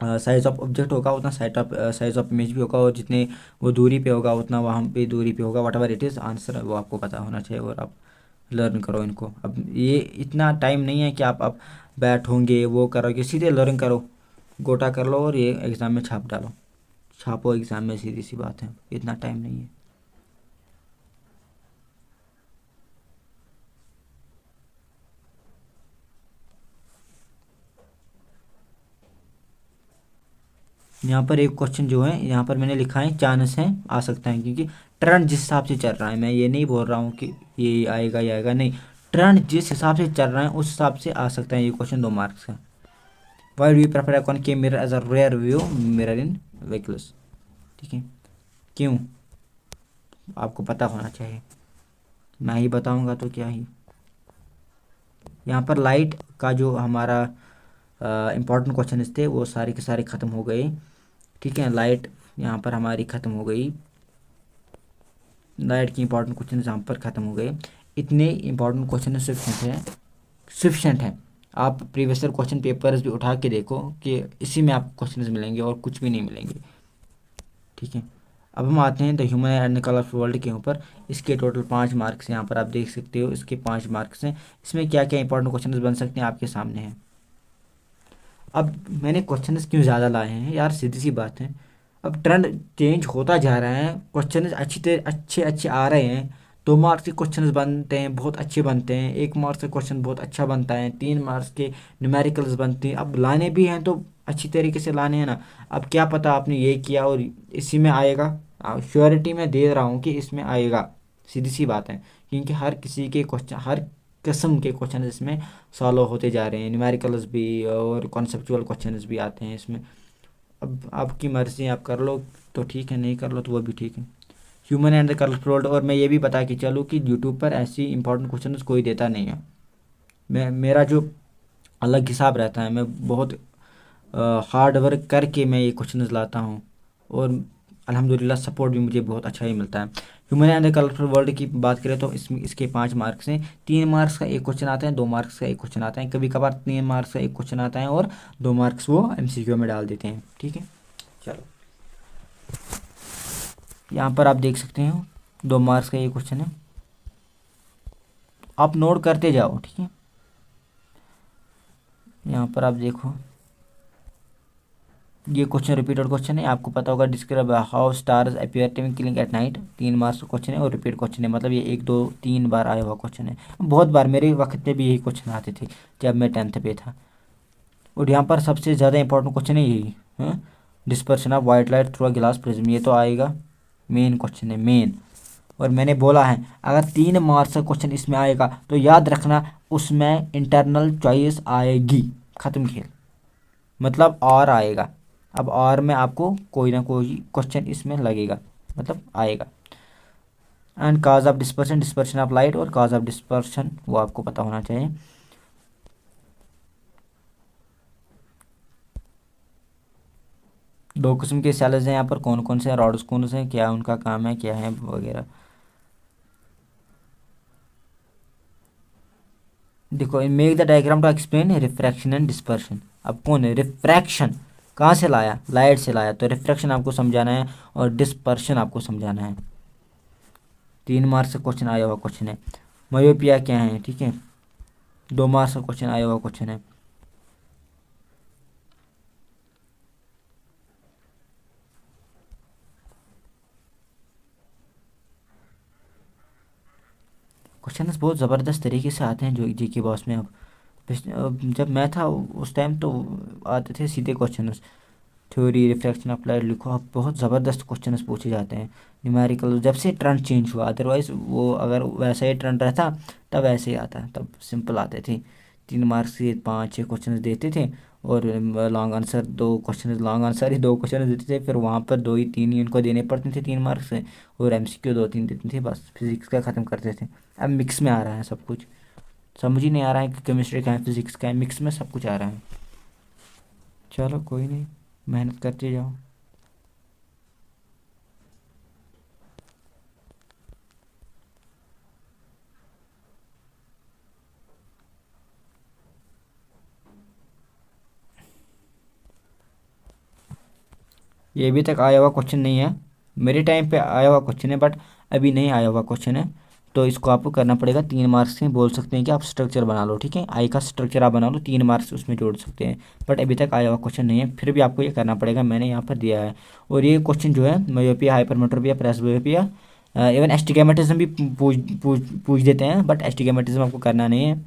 साइज ऑफ ऑब्जेक्ट होगा उतना साइज ऑफ इमेज भी होगा, और जितने वो दूरी पे होगा उतना वहाँ पे दूरी पे होगा। What ever it is answer वो आपको पता होना चाहिए, और आप लर्न करो इनको। अब ये इतना टाइम नहीं है कि आप अब बैठोगे वो करोगे, सीधे लर्न करो, गोटा कर लो और ये एग्ज़ाम में छाप डालो, छापो एग्ज़ाम में, सीधी सी बात है, इतना टाइम नहीं है। यहाँ पर एक क्वेश्चन जो है यहाँ पर मैंने लिखा है चांस है आ सकता है, क्योंकि ट्रेंड जिस हिसाब से चल रहा है, मैं ये नहीं बोल रहा हूँ कि ये आएगा ये आएगा, नहीं, ट्रेंड जिस हिसाब से चल रहा है उस हिसाब से आ सकता है ये क्वेश्चन 2 मार्क्स का। Why do you prefer a concave mirror as a rear view mirror in vehicles? ठीक है, क्यों आपको पता होना चाहिए, मैं ही बताऊंगा तो क्या ही। यहाँ पर लाइट का जो हमारा इम्पोर्टेंट क्वेश्चन थे वो सारे के सारे ख़त्म हो गए। ठीक है, लाइट यहाँ पर हमारी ख़त्म हो गई, लाइट की इंपॉर्टेंट क्वेश्चन यहाँ पर ख़त्म हो गए। इतने इंपॉर्टेंट क्वेश्चन सफिशेंट है। आप प्रीवियस ईयर क्वेश्चन पेपर्स भी उठा के देखो कि इसी में आपको क्वेश्चन मिलेंगे और कुछ भी नहीं मिलेंगे। ठीक है, अब हम आते हैं the human and colourful world के ऊपर। इसके टोटल 5 मार्क्स यहाँ पर आप देख सकते हो, इसके 5 मार्क्स हैं। इसमें क्या क्या इंपॉर्टेंट क्वेश्चन बन सकते हैं आपके सामने हैं। अब मैंने क्वेश्चंस क्यों ज़्यादा लाए हैं यार, सीधी सी बात है, अब ट्रेंड चेंज होता जा रहा है, क्वेश्चन अच्छे अच्छे आ रहे हैं। 2 मार्क्स के क्वेश्चन बनते हैं, बहुत अच्छे बनते हैं। 1 मार्क्स का क्वेश्चन बहुत अच्छा बनता है। 3 मार्क्स के न्यूमेरिकल्स बनते हैं। अब लाने भी हैं तो अच्छी तरीके से लाने हैं ना। अब क्या पता आपने ये किया और इसी में आएगा, श्योरिटी मैं दे रहा हूँ कि इसमें आएगा, सीधी सी बात है, क्योंकि हर किसी के क्वेश्चन, हर किस्म के क्वेश्चन इसमें सॉल्व होते जा रहे हैं, न्यूमेरिकल्स भी और कॉन्सेप्चुअल क्वेश्चंस भी आते हैं इसमें। अब आपकी मर्ज़ी, आप कर लो तो ठीक है, नहीं कर लो तो वो भी ठीक है। Human and the colourful world, और मैं ये भी बता के चलूँ कि यूट्यूब पर ऐसी इंपॉर्टेंट क्वेश्चन कोई देता नहीं है। मेरा जो अलग हिसाब रहता है, मैं बहुत हार्ड वर्क करके मैं ये क्वेश्चन लाता हूँ, और अल्हम्दुलिल्लाह सपोर्ट भी मुझे बहुत अच्छा ही मिलता है। Human and the colourful world की बात करें तो इसमें इसके 5 मार्क्स हैं। 3 मार्क्स का एक क्वेश्चन आता है, 2 मार्क्स का एक क्वेश्चन आता है, कभी कभार 3 मार्क्स का एक क्वेश्चन आता है और 2 मार्क्स वो MCQ में डाल देते हैं। ठीक है, चलो यहाँ पर आप देख सकते हो 2 मार्क्स का ये क्वेश्चन है, आप नोट करते जाओ। ठीक है, यहाँ पर आप देखो ये क्वेश्चन रिपीटेड क्वेश्चन है, आपको पता होगा, describe how stars appear twinkling at night. 3 marks का क्वेश्चन है और रिपीट क्वेश्चन है, मतलब ये 1 2 3 बार आया हुआ क्वेश्चन है, बहुत बार मेरे वक्त पे भी यही क्वेश्चन आते थे जब मैं 10th पे था। और यहाँ पर सबसे ज़्यादा इंपॉर्टेंट क्वेश्चन है यही, dispersion of white light through a glass prism, ये तो आएगा, मेन क्वेश्चन है, मेन। और मैंने बोला है अगर 3 मार्क्स का क्वेश्चन इसमें आएगा तो याद रखना उसमें इंटरनल चॉइस आएगी, ख़त्म खेल, मतलब और आएगा। अब और में आपको कोई ना कोई क्वेश्चन इसमें लगेगा, मतलब आएगा। And cause of dispersion, dispersion of light और काज ऑफ डिस्पर्शन वो आपको पता होना चाहिए। दो किस्म के सेल्स हैं यहाँ पर, कौन कौन से रॉड्स कौन से हैं, क्या उनका काम है, क्या है वगैरह। देखो, make the diagram to explain refraction and dispersion. अब कौन है रिफ्रैक्शन, कहाँ से लाया, लाइट से लाया, तो रिफ्रैक्शन आपको समझाना है और डिस्पर्शन आपको समझाना है। 3 मार्क्स का क्वेश्चन आया हुआ क्वेश्चन है। मायोपिया क्या है, ठीक है, 2 मार्क्स का क्वेश्चन आया हुआ क्वेश्चन है। क्वेश्चन बहुत ज़बरदस्त तरीके से आते हैं जो GK बॉस में। अब जब मैं था उस टाइम तो आते थे सीधे question, theory refraction of light लिखो। अब बहुत ज़बरदस्त क्वेश्चन पूछे जाते हैं न्यूमेरिकल, जब से ट्रेंड चेंज हुआ। अदरवाइज़ वो अगर वैसा ही ट्रेंड रहता तब ऐसे ही आता, तब सिंपल आते थे। 3 मार्क्स के 5-6 क्वेश्चन देते थे और long answer 2 question, long answer ही 2 क्वेश्चन देते थे। फिर वहाँ पर 2 ही 3 ही उनको देने पड़ते थे 3 मार्क्स से, और MCQ 2-3 देते थे, बस फिजिक्स का ख़त्म करते थे। अब मिक्स में आ रहा है सब कुछ, समझ ही नहीं आ रहा है कि केमिस्ट्री का है फिजिक्स का है, मिक्स में सब कुछ आ रहा है। चलो कोई नहीं, मेहनत करते जाओ। ये अभी तक आया हुआ क्वेश्चन नहीं है, मेरे टाइम पे आया हुआ क्वेश्चन है, बट अभी नहीं आया हुआ क्वेश्चन है। तो इसको आपको करना पड़ेगा 3 मार्क्स में। बोल सकते हैं कि आप स्ट्रक्चर बना लो, ठीक है, आई का स्ट्रक्चर आप बना लो, 3 मार्क्स उसमें जोड़ सकते हैं। बट अभी तक आया हुआ क्वेश्चन नहीं है, फिर भी आपको ये करना पड़ेगा, मैंने यहाँ पर दिया है। और ये क्वेश्चन जो है मायोपिया, हाइपरमेट्रोपिया, प्रेसबियोपिया, इवन एस्टिग्मेटिज्म भी पूछ देते हैं, बट एस्टिग्मेटिज्म आपको करना नहीं है।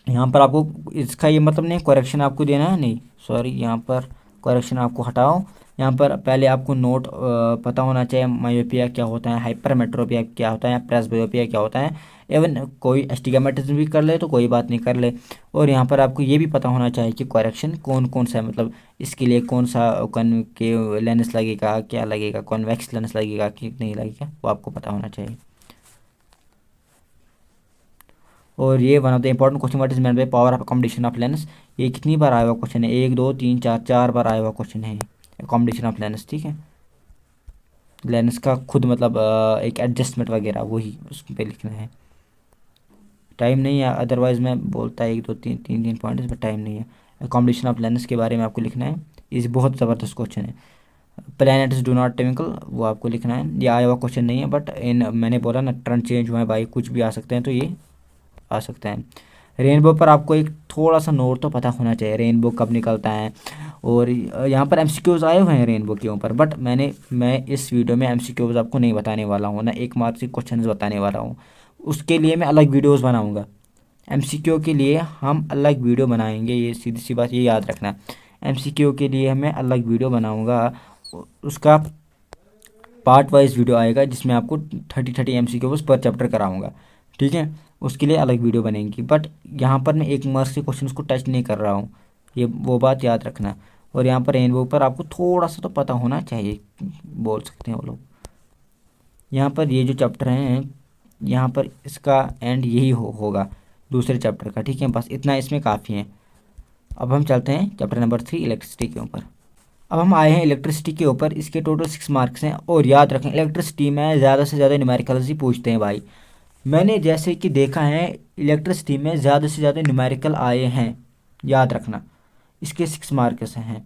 यहाँ पर आपको इसका ये मतलब नहीं करेक्शन आपको देना है, नहीं सॉरी, यहाँ पर करेक्शन आपको हटाओ। यहाँ पर पहले आपको नोट पता होना चाहिए, मायोपिया क्या होता है, हाइपरमेट्रोपिया क्या होता है, प्रेसबियोपिया क्या होता है। इवन कोई एस्टिग्मेटिज्म भी कर ले तो कोई बात नहीं, कर ले। और यहाँ पर आपको ये भी पता होना चाहिए कि करेक्शन कौन कौन सा है, मतलब इसके लिए कौन सा कॉनकेव लेंस लगेगा, क्या लगेगा, कॉन्वेक्स लेंस लगेगा कि नहीं लगेगा, वो आपको पता होना चाहिए। और ये one of the important question, what is meant by power of accommodation of lens. ये कितनी बार आया हुआ क्वेश्चन है, 1 2 3 4, 4 बार आया हुआ क्वेश्चन है अकोमोडेशन ऑफ लेंस, ठीक है। लेंस का खुद मतलब एक एडजस्टमेंट वगैरह वही उस पर लिखना है। टाइम नहीं है, अदरवाइज मैं बोलता है 1 2 3 3 पॉइंट, पर टाइम नहीं है। अकोमोडेशन ऑफ लेंस के बारे में आपको लिखना है, ये बहुत ज़बरदस्त क्वेश्चन है। प्लैनेट्स डू नॉट ट्विंकल, वो आपको लिखना है। ये आया हुआ क्वेश्चन नहीं है, बट इन मैंने बोला ना ट्रेंड चेंज हुआ है भाई, कुछ भी आ सकते हैं, तो ये आ सकता है। रेनबो पर आपको एक थोड़ा सा नोट तो पता होना चाहिए, रेनबो कब निकलता है। और यहाँ पर MCQs आए हुए हैं रेनबो के ऊपर, बट मैं इस वीडियो में MCQs आपको नहीं बताने वाला हूँ ना, 1 मार्क्स के क्वेश्चन बताने वाला हूँ। उसके लिए मैं अलग वीडियोज़ बनाऊँगा। MCQ के लिए हम अलग वीडियो बनाएंगे, ये सीधी सी बात, ये याद रखना। MCQ के लिए मैं अलग वीडियो बनाऊँगा, उसका पार्ट वाइज वीडियो आएगा जिसमें आपको 30 MCQs पर चैप्टर कराऊंगा, ठीक है। उसके लिए अलग वीडियो बनेगी, बट यहाँ पर मैं 1 मार्क्स के क्वेश्चन को टच नहीं कर रहा हूँ, ये वो बात याद रखना। और यहाँ पर रेनबो पर आपको थोड़ा सा तो पता होना चाहिए, बोल सकते हैं वो लोग। यहाँ पर ये जो चैप्टर हैं, यहाँ पर इसका एंड यही होगा दूसरे चैप्टर का, ठीक है, बस इतना इसमें काफ़ी है। अब हम चलते हैं चैप्टर नंबर 3 इलेक्ट्रिसिटी के ऊपर। अब हम आए हैं इलेक्ट्रिसिटी के ऊपर, इसके टोटल 6 मार्क्स हैं। और याद रखें इलेक्ट्रिसिटी में ज़्यादा से ज़्यादा न्यूमेरिकल्स ही पूछते हैं भाई। मैंने जैसे कि देखा है इलेक्ट्रिसिटी में ज़्यादा से ज़्यादा न्यूमेरिकल आए हैं, याद रखना। इसके 6 मार्क्स हैं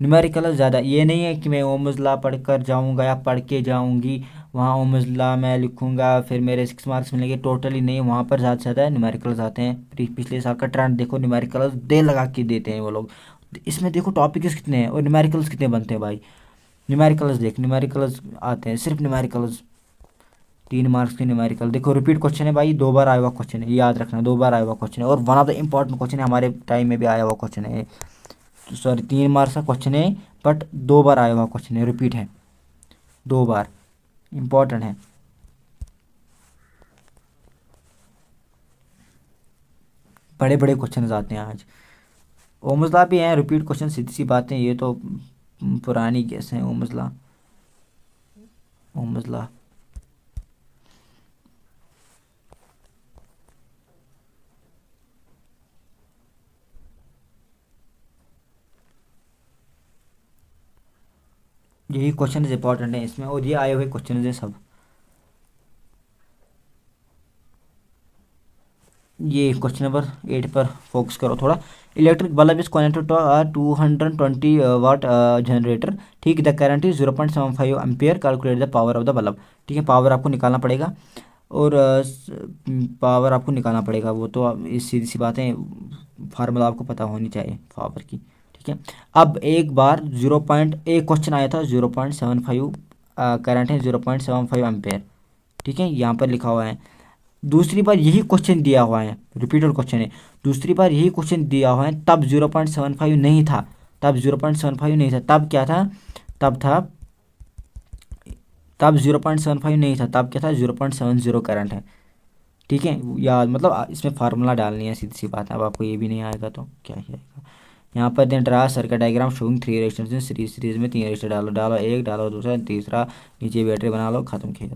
न्यूमेरिकल ज़्यादा। ये नहीं है कि मैं ओम्स लॉ पढ़ कर जाऊँगा या पढ़ के जाऊँगी, वहाँ ओम्स लॉ मैं लिखूँगा फिर मेरे 6 मार्क्स मिलेंगे, टोटली नहीं। वहाँ पर ज़्यादा से ज़्यादा न्यूमेरिकल्स आते हैं। पिछले साल का ट्रेंड देखो, न्यूमेरिकल्स दे लगा के देते हैं वो लोग। इसमें देखो टॉपिक्स कितने हैं और न्यूमेरिकल्स कितने बनते हैं भाई। न्यूमेरिकल्स देख, न्यूमेरिकल्स आते हैं सिर्फ न्यूमेरिकल्स। 3 मार्क्स के न्यूमेरिकल देखो, रिपीट क्वेश्चन है भाई, 2 बार आया हुआ क्वेश्चन है, ये याद रखना, 2 बार आया हुआ क्वेश्चन है। और one of the important question है, हमारे टाइम में भी आया हुआ क्वेश्चन है। सॉरी 3 मार्क्स का क्वेश्चन है, बट 2 बार आया हुआ क्वेश्चन है, रिपीट है 2 बार, इंपॉर्टेंट है। बड़े बड़े क्वेश्चन आते हैं आज। ओम्स लॉ भी हैं रिपीट क्वेश्चन, सीधी सी बातें, ये तो पुरानी केस हैं। ओम्स लॉ, ओम्स लॉ यही क्वेश्चन इंपॉर्टेंट है इसमें, और ये आए हुए क्वेश्चन हैं सब। ये क्वेश्चन नंबर 8 पर फोकस करो थोड़ा। Electric bulb is connected to 220 watt generator, ठीक, the current is 0.75 ampere, calculate the power of the bulb. ठीक है, पावर आपको निकालना पड़ेगा, और पावर आपको निकालना पड़ेगा, वो तो इस सीधी सी बात है, फार्मूला आपको पता होनी चाहिए पावर की, ठीक है। अब एक बार एक क्वेश्चन आया था 0.75 करंट है, 0.75 एम्पेयर, ठीक है, यहाँ पर लिखा हुआ है। दूसरी बार यही क्वेश्चन दिया हुआ है, रिपीटेड क्वेश्चन है, दूसरी बार यही क्वेश्चन दिया हुआ है, तब 0.75 नहीं था, तब 0.75 नहीं था, तब क्या था, तब 0.75 नहीं था, तब क्या था 0.70 करंट है। ठीक है, या मतलब इसमें फार्मूला डालनी है, सीधी सी बात है। अब आपको ये भी नहीं आएगा तो क्या ही आएगा। यहाँ पर then draw circuit diagram showing 3 resistance in series में 3 रेजिस्टर डालो, डालो एक, डालो दूसरा, तीसरा, नीचे बैटरी बना लो, खत्म खेल।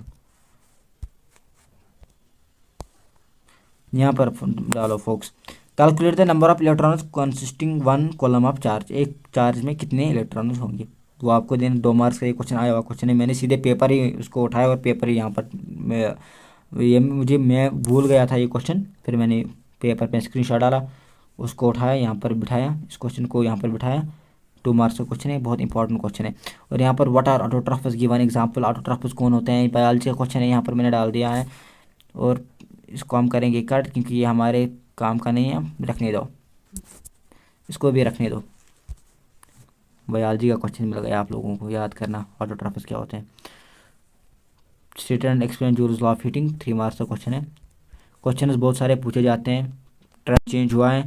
यहाँ पर डालो focus. Calculate the number of electrons consisting one coulomb of charge, एक चार्ज में कितने इलेक्ट्रॉन्स होंगे। वो आपको देन 2 मार्क्स का एक क्वेश्चन आया हुआ क्वेश्चन है, मैंने सीधे पेपर ही उसको उठाया और पेपर ही यहाँ पर मैं भूल गया था ये क्वेश्चन, फिर मैंने पेपर पे स्क्रीनशॉट डाला, उसको उठाया यहाँ पर बिठाया, इस क्वेश्चन को यहाँ पर बिठाया। 2 मार्क्स का क्वेश्चन है, बहुत इंपॉर्टेंट क्वेश्चन है। और यहाँ पर व्हाट आर ऑटोट्रॉफस गिवन एग्जांपल, ऑटोट्रॉफस कौन होते हैं, बायोलॉजी का क्वेश्चन है, यहाँ पर मैंने डाल दिया है। और इसको हम करेंगे कट, क्योंकि ये हमारे काम का नहीं है, रखने दो, इसको भी रखने दो। बायोलॉजी का क्वेश्चन मिल गया आप लोगों को, याद करना ऑटोट्रॉफस क्या होते हैं। State and explain joules law of heating, 3 marks का क्वेश्चन है। क्वेश्चन बहुत सारे पूछे जाते हैं, ट्रेंड चेंज हुआ है,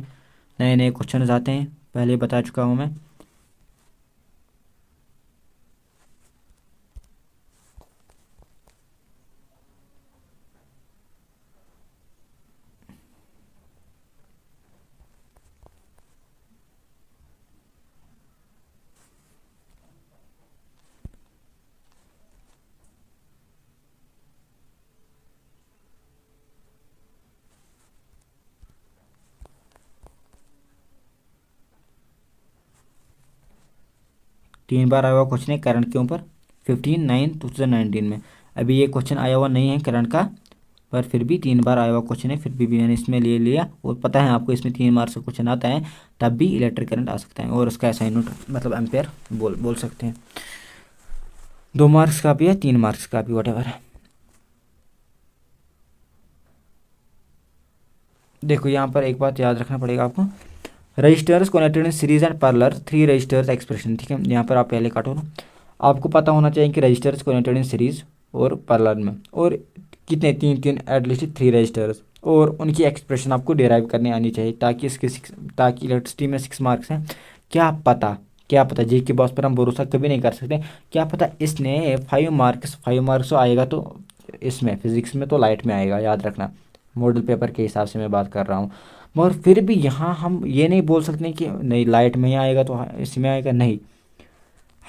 नए नए क्वेश्चन आते हैं, पहले बता चुका हूँ मैं। तीन बार आया हुआ क्वेश्चन है करंट के ऊपर, 15/9/2019 में। अभी ये क्वेश्चन आया हुआ नहीं है करंट का, पर फिर भी 3 बार आया हुआ क्वेश्चन है, फिर भी मैंने इसमें ले लिया। और पता है आपको इसमें 3 मार्क्स का क्वेश्चन आता है, तब भी इलेक्ट्रिक करंट आ सकता है, और उसका असाइनमेंट मतलब एम्पेयर बोल सकते हैं। 2 मार्क्स का भी है, 3 मार्क्स का भी, वट एवर। देखो यहाँ पर एक बात याद रखना पड़ेगा आपको, resistors connected in series and parallel, 3 resistors expression. ठीक है, यहाँ पर आप पहले काटो ना, आपको पता होना चाहिए कि रजिस्टर्स कनेक्टेड इन सीरीज और पैरेलल में, और कितने, 3 एटलीस्ट 3 रजिस्टर्स, और उनकी एक्सप्रेशन आपको डिराइव करने आनी चाहिए, ताकि ताकि इलेक्ट्रिसिटी में 6 मार्क्स हैं। क्या पता जी के बॉस पर हम भरोसा कभी नहीं कर सकते, क्या पता इसने 5 मार्क्स तो आएगा, तो इसमें फिजिक्स में तो लाइट में आएगा, याद रखना, मॉडल पेपर के हिसाब से मैं बात कर रहा हूँ। मगर फिर भी यहाँ हम ये नहीं बोल सकते कि नहीं लाइट में ही आएगा तो इसमें आएगा, नहीं,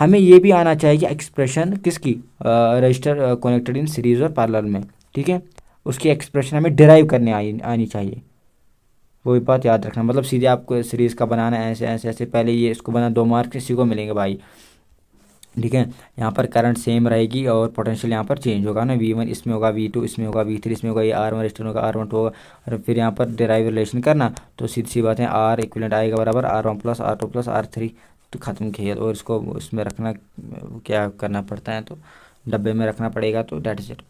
हमें ये भी आना चाहिए एक्सप्रेशन किसकी, रजिस्टर कनेक्टेड इन सीरीज और पैरेलल में। ठीक है, उसकी एक्सप्रेशन हमें डिराइव करने आनी चाहिए, वो भी बात याद रखना। मतलब सीधे आपको सीरीज़ का बनाना है, ऐसे ऐसे ऐसे, पहले ये इसको बना, 2 मार्क्स इसी को मिलेंगे भाई। ठीक है, यहाँ पर करंट सेम रहेगी और पोटेंशियल यहाँ पर चेंज होगा ना, V1 इसमें होगा, V2 इसमें होगा, V3 इसमें होगा, ये R1 रजिस्टर होगा, R12 होगा। और फिर यहाँ पर डिराइव रिलेशन करना, तो सीधी सी बात है, R इक्विवेलेंट आएगा बराबर R1 + R2 + R3, तो ख़त्म खेल। और इसको उसमें रखना, क्या करना पड़ता है, तो डब्बे में रखना पड़ेगा, तो डेट इज इट।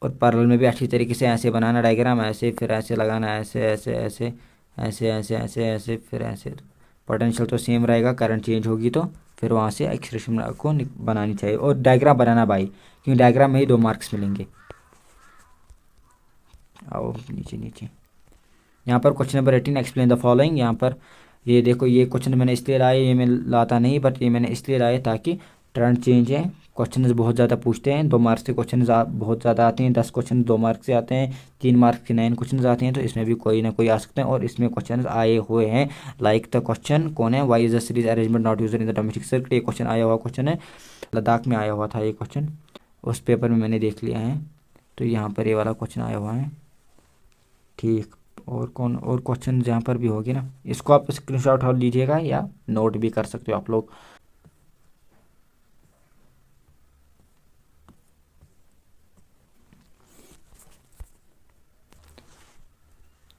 और पैरेलल में भी अच्छी तरीके से ऐसे बनाना डायग्राम, ऐसे फिर ऐसे लगाना, ऐसे ऐसे ऐसे ऐसे ऐसे ऐसे ऐसे फिर ऐसे, तो पोटेंशियल तो सेम रहेगा, करंट चेंज होगी तो फिर वहाँ से एक्सप्रेशन को बनानी चाहिए, और डायग्राम बनाना भाई, क्योंकि डायग्राम में ही 2 मार्क्स मिलेंगे। आओ नीचे नीचे, यहाँ पर question number 18 explain the following. यहाँ पर ये देखो, ये क्वेश्चन मैंने इसलिए लाया, ये मैं लाता नहीं, बट ये मैंने इसलिए लाया ताकि ट्रेंड चेंज है, क्वेश्चन बहुत ज़्यादा पूछते हैं, 2 मार्क्स के क्वेश्चन बहुत ज़्यादा आते हैं, 10 क्वेश्चन 2 मार्क्स से आते हैं, 3 मार्क्स के 9 क्वेश्चन आते हैं, तो इसमें भी कोई ना कोई आ सकते हैं। और इसमें क्वेश्चन आए हुए हैं, लाइक द क्वेश्चन कौन है, why is the series arrangement not used in the domestic circuit, ये क्वेश्चन आया हुआ क्वेश्चन है, लद्दाख में आया हुआ था ये क्वेश्चन, उस पेपर में मैंने देख लिया है, तो यहाँ पर ये वाला क्वेश्चन आया हुआ है। ठीक, और कौन और क्वेश्चन जहाँ पर भी होगी ना, इसको आप स्क्रीनशॉट और लीजिएगा या नोट भी कर सकते हो आप लोग।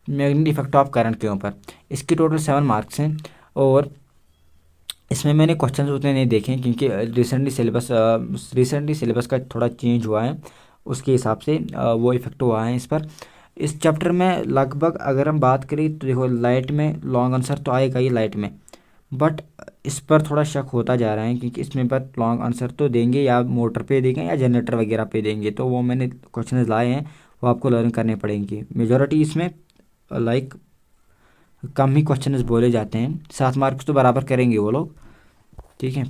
मैग्नेटिक इफेक्ट ऑफ करंट के ऊपर, इसके टोटल 7 मार्क्स हैं, और इसमें मैंने क्वेश्चन उतने नहीं देखे हैं, क्योंकि रिसेंटली सिलेबस का थोड़ा चेंज हुआ है, उसके हिसाब से वो इफेक्ट हुआ है इस पर। इस चैप्टर में लगभग अगर हम बात करें तो देखो, लाइट में लॉन्ग आंसर तो आएगा ही लाइट में, बट इस पर थोड़ा शक होता जा रहा है, क्योंकि इसमें पर लॉन्ग आंसर तो देंगे, या मोटर पे देंगे या जनरेटर वगैरह पे देंगे, तो वो मैंने क्वेश्चन लाए हैं, वो आपको लर्न करने पड़ेंगे। मेजॉरिटी इसमें लाइक कम ही क्वेश्चन बोले जाते हैं। 7 मार्क्स तो बराबर करेंगे वो लोग, ठीक है,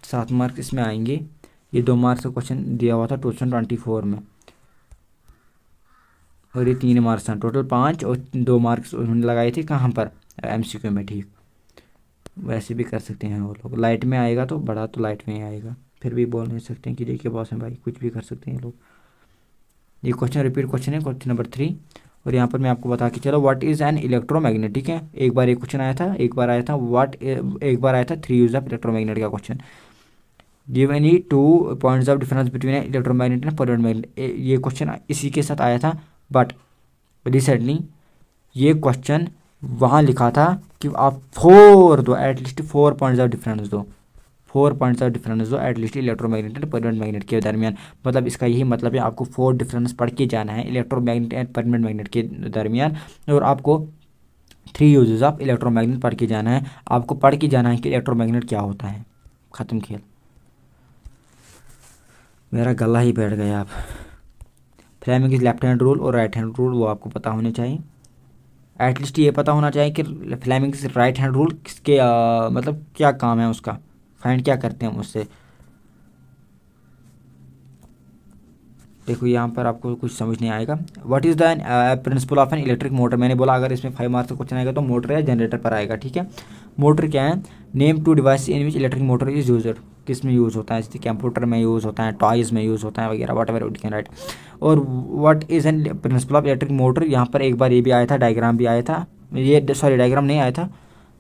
7 मार्क्स इसमें आएंगे। ये 2 मार्क्स का क्वेश्चन दिया हुआ था 2024 में, और ये 3 मार्क्स हैं, टोटल 5, और 2 मार्क्स उन्होंने लगाए थे कहाँ पर, MCQ में, ठीक। वैसे भी कर सकते हैं वो लोग, लाइट में आएगा तो बड़ा तो लाइट में ही आएगा, फिर भी बोल नहीं सकते हैं कि देखिए बॉस है भाई, कुछ भी कर सकते हैं लोग। ये क्वेश्चन रिपीट क्वेश्चन है, क्वेश्चन नंबर 3। और यहाँ पर मैं आपको बता के चलो, व्हाट इज़ एन इलेक्ट्रोमैग्नेट, ठीक है। एक बार एक क्वेश्चन आया था, एक बार आया था एक बार आया था 3 यूज ऑफ इलेक्ट्रोमैग्नेट का question. Give any 2 points of difference between electromagnet and permanent magnet, ये क्वेश्चन इसी के साथ आया था। बट रिसेंटली ये क्वेश्चन वहाँ लिखा था कि आप 4 दो, एटलीस्ट 4 पॉइंट्स ऑफ डिफरेंस दो, 4 पॉइंट्स ऑफ डिफरेंस दो at least electromagnet and permanent magnet के दरमियान। मतलब इसका यही मतलब है, आपको 4 डिफरेंस पढ़ के जाना है इलेक्ट्रोमैग्नेट एंड परमानेंट मैग्नेट के दरमियान, और आपको 3 यूजेस ऑफ इलेक्ट्रोमैग्नेट पढ़ के जाना है। आपको पढ़ के जाना है कि इलेक्ट्रोमैग्नेट क्या होता है, ख़त्म खेल। मेरा गला ही बैठ गया। आप Fleming's left hand rule और राइट हैंड रूल वो आपको पता होने चाहिए, एटलीस्ट ये पता होना चाहिए कि Fleming's right hand rule किसके मतलब क्या काम है उसका, फाइंड क्या करते हैं उससे। देखो यहाँ पर आपको कुछ समझ नहीं आएगा। What is the principle of an electric motor, मैंने बोला अगर इसमें 5 मार्क्स का क्वेश्चन आएगा तो मोटर या जनरेटर पर आएगा, ठीक है। मोटर क्या है, name 2 device in which electric motor is used, किस में यूज़ होता है, जैसे कंप्यूटर में यूज़ होता है, टॉयज़ में यूज़ होता है वगैरह, whatever it can right. और what is an principle of electric motor, यहाँ पर एक बार ये भी आया था, डायग्राम भी आया था, ये सॉरी डायग्राम नहीं आया था,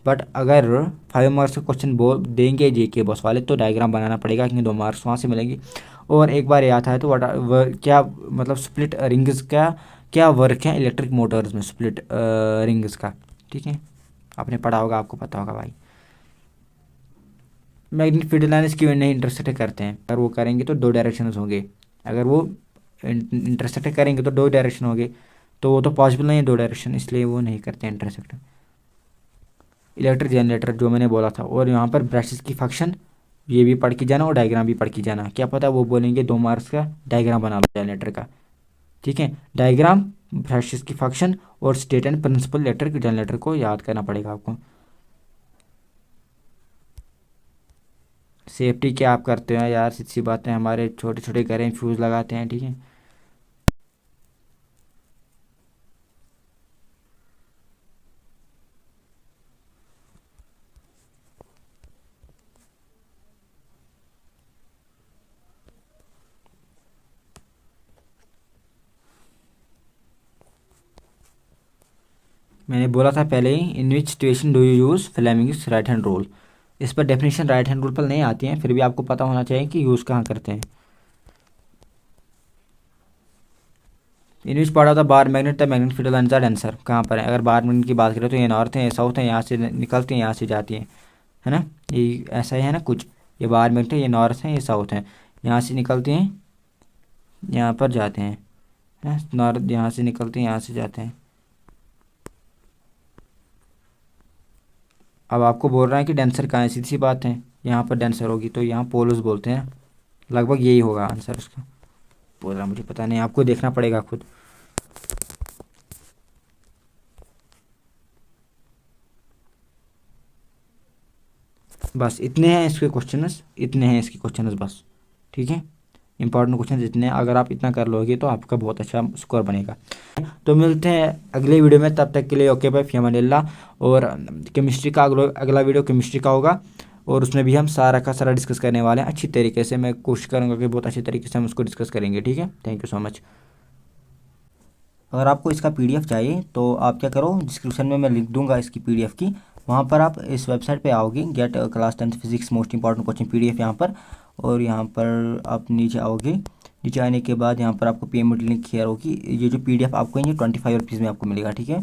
बट अगर 5 मार्क्स का क्वेश्चन बोल देंगे JK बॉस वाले तो डायग्राम बनाना पड़ेगा, क्योंकि 2 मार्क्स वहाँ से मिलेंगे। और एक बार ये आता है तो क्या मतलब स्प्लिट रिंग्स का क्या वर्क है इलेक्ट्रिक मोटर्स में, स्प्लिट रिंग्स का, ठीक है, आपने पढ़ा होगा, आपको पता होगा भाई। मैग्नेटिक फील्ड लाइन्स क्यों नहीं इंटरसेक्ट करते हैं, अगर वो करेंगे तो 2 डायरेक्शन होंगे, अगर वो इंटरसेक्ट करेंगे तो 2 डायरेक्शन होंगे, तो वो तो पॉसिबल नहीं है 2 डायरेक्शन, इसलिए वो नहीं करते इंटरसेक्ट। इलेक्ट्रिक जनरेटर जो मैंने बोला था, और यहाँ पर ब्रशेस की फंक्शन ये भी पढ़ के जाना और डायग्राम भी पढ़ के जाना, क्या पता वो बोलेंगे 2 मार्क्स का डायग्राम बना लो जनरेटर का, ठीक है। डायग्राम, ब्रशेस की फंक्शन और state and principle electric generator को याद करना पड़ेगा आपको। सेफ्टी क्या आप करते हो यार, सीधी सी बातें, हमारे छोटे छोटे घरें फ्यूज़ लगाते हैं, ठीक है। मैंने बोला था पहले ही, in which situation do you use Fleming's right hand rule, इस पर डेफिनेशन राइट हैंड रूल पर नहीं आती हैं, फिर भी आपको पता होना चाहिए कि यूज़ कहाँ करते हैं। In which part of the bar magnet the magnetic field lines are denser, कहाँ पर है, अगर बार मैग्नेट की बात करें तो ये नॉर्थ है, ये साउथ है, यहाँ से निकलती हैं, यहाँ से जाती हैं, है ना, ये ऐसा ही है ना कुछ। ये बार मैग्नेट है, ये नॉर्थ है, ये साउथ है, यहाँ से निकलती हैं, यहाँ पर जाते हैं, है नॉर्थ, यहाँ से निकलते हैं, यहाँ से जाते हैं। अब आपको बोल रहा है कि डेंसर कहाँ है, सीधी सी बात है, यहाँ पर डेंसर होगी तो यहाँ पोलस बोलते हैं, लगभग यही होगा आंसर उसका। बोल रहा मुझे पता नहीं, आपको देखना पड़ेगा खुद। बस इतने हैं इसके क्वेश्चंस, इतने हैं इसके क्वेश्चंस बस, ठीक है। इंपॉर्टेंट क्वेश्चन इतने हैं, अगर आप इतना कर लोगे तो आपका बहुत अच्छा स्कोर बनेगा। तो मिलते हैं अगले वीडियो में, तब तक के लिए ओके बाय, फी अमानिल्लाह। और केमिस्ट्री का अगला वीडियो केमिस्ट्री का होगा, और उसमें भी हम सारा का सारा डिस्कस करने वाले हैं अच्छी तरीके से। मैं कोशिश करूँगा कि बहुत अच्छी तरीके से हम उसको डिस्कस करेंगे, ठीक है। Thank you so much. अगर आपको इसका PDF चाहिए तो आप क्या करो, डिस्क्रिप्शन में मैं लिख दूंगा इसकी PDF की, वहाँ पर आप इस वेबसाइट पे आओगे, get class 10th physics most important question PDF यहाँ पर, और यहाँ पर आप नीचे आओगे। नीचे आने के बाद यहाँ पर आपको पेमेंट लिंक शेयर होगी, ये जो PDF आपको ये 25 रुपीज़ में आपको मिलेगा, ठीक है,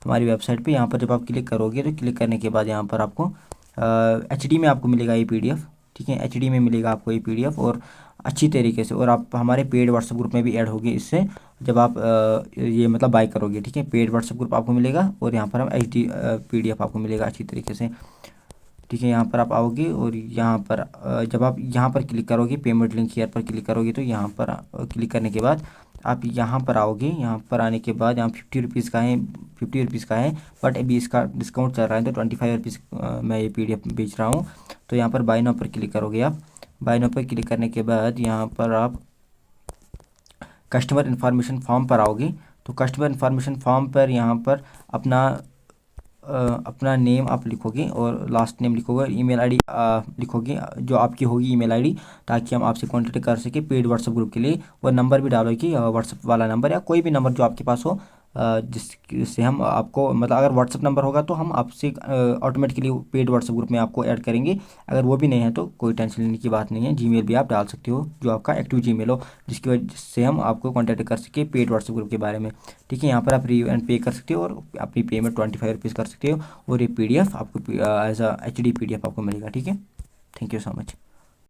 हमारी वेबसाइट पर। यहाँ पर जब आप क्लिक करोगे तो क्लिक करने के बाद यहाँ पर आपको HD में आपको मिलेगा ये PDF, ठीक है, HD में मिलेगा आपको ये PDF, और अच्छी तरीके से। और आप हमारे पेड व्हाट्सएप ग्रुप में भी ऐड होगे इससे, जब आप ये मतलब बाय करोगे, ठीक है। पेड व्हाट्सएप ग्रुप आपको मिलेगा, और यहाँ पर हम HD PDF आपको मिलेगा अच्छी तरीके से। ठीक है, यहाँ पर आप आओगे और यहाँ पर जब आप यहाँ पर क्लिक करोगे, पेमेंट लिंक हियर पर क्लिक करोगे, तो यहाँ पर क्लिक करने के बाद आप यहाँ पर आओगे। यहाँ पर आने के बाद यहाँ 50 रुपीज़ का है, 50 रुपीज़ का है, बट अभी इसका डिस्काउंट चल रहा है तो 25 रुपीज़ मैं ये PDF बेच रहा हूँ। तो यहाँ पर बाय नाउ पर क्लिक करोगे आप। बाय नाउ पर क्लिक करने के बाद यहाँ पर आप कस्टमर इन्फॉर्मेशन फॉर्म पर आओगे। तो कस्टमर इन्फॉर्मेशन फॉर्म पर यहाँ पर अपना नेम आप लिखोगे और लास्ट नेम लिखोगे, ईमेल आईडी लिखोगे जो आपकी होगी ईमेल आईडी, ताकि हम आपसे कांटेक्ट कर सके पेड व्हाट्सएप ग्रुप के लिए। और नंबर भी डालोगे, व्हाट्सएप वाला नंबर या कोई भी नंबर जो आपके पास हो, जिससे हम आपको, मतलब अगर व्हाट्सएप नंबर होगा तो हम आपसे ऑटोमेटिकली पेड व्हाट्सएप ग्रुप में आपको ऐड करेंगे। अगर वो भी नहीं है तो कोई टेंशन लेने की बात नहीं है, जीमेल भी आप डाल सकते हो जो आपका एक्टिव जीमेल हो, जिसकी वजह से हम आपको कांटेक्ट कर सके पेड व्हाट्सएप ग्रुप के बारे में। ठीक है, यहाँ पर आप री एंड पे कर सकते हो और अपनी पेमेंट 25 रुपीज़ कर सकते हो और ये PDF आपको एज अ HD PDF आपको मिलेगा। ठीक है, थैंक यू सो मच।